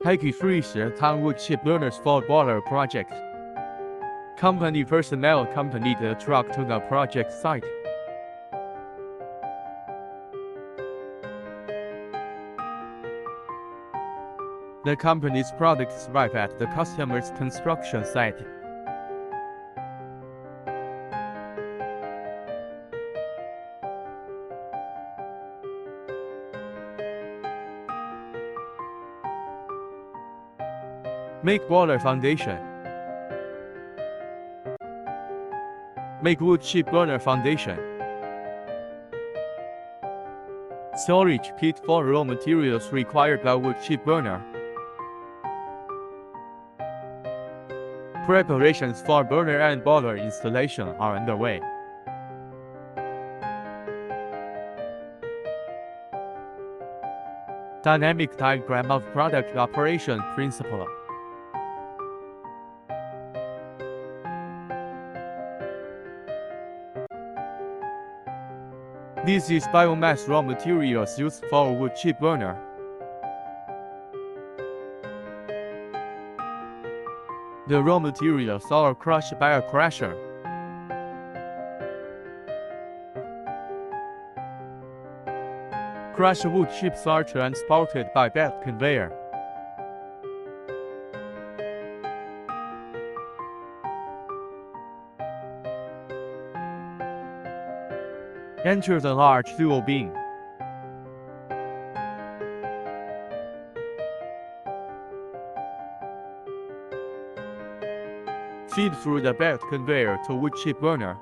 Heike Friese Townwood Chip Burners for Boiler Project. Company personnel accompanied the truck to the project site. The company's products arrive at the customer's construction site. Make boiler foundation. Make wood chip burner foundation. Storage pit for raw materials required by wood chip burner. Preparations for burner and boiler installation are underway. Dynamic diagram of product operation principle. This is biomass raw materials used for wood chip burner. The raw materials are crushed by a crusher. Crushed wood chips are transported by belt conveyor. Enter the large fuel bin. Feed through the belt conveyor to wood chip burner.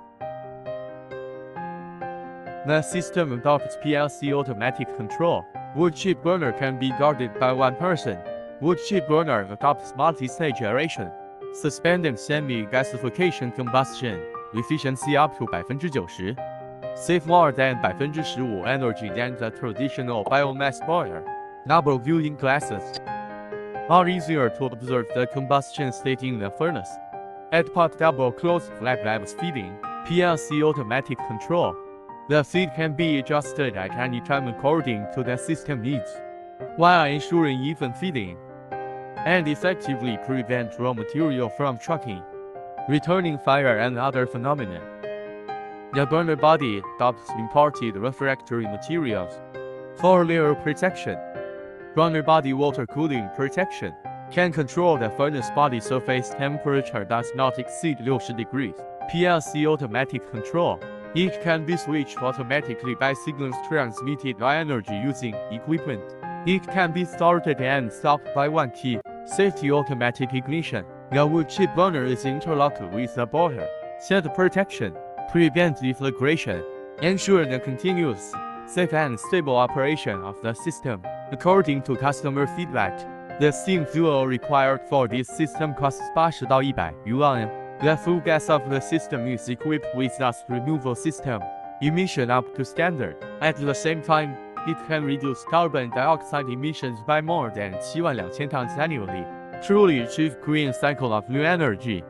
The system adopts PLC automatic control. Wood chip burner can be guarded by one person. Wood chip burner adopts multi-stage aeration, suspended semi-gasification combustion, efficiency up to 90%. Save more than 15% energy than the traditional biomass boiler. Double viewing glasses are easier to observe the combustion state in the furnace. Add pot double closed flap valves feeding, PLC automatic control. The feed can be adjusted at any time according to the system needs, while ensuring even feeding, and effectively prevent raw material from trucking, returning fire and other phenomena. The burner body adopts imported refractory materials for layer protection. Burner body water cooling protection can control the furnace body surface temperature does not exceed 60 degrees. PLC automatic control. It can be switched automatically by signals transmitted by energy using equipment. It can be started and stopped by one key. Safety automatic ignition. The wood chip burner is interlocked with the boiler. Set protection. Prevent deflagration. Ensure the continuous, safe and stable operation of the system. According to customer feedback, the steam fuel required for this system costs 80到100余万元. The full gas of the system is equipped with dust removal system. Emission up to standard. At the same time, it can reduce carbon dioxide emissions by more than 7,200 tons annually. Truly achieve green cycle of new energy.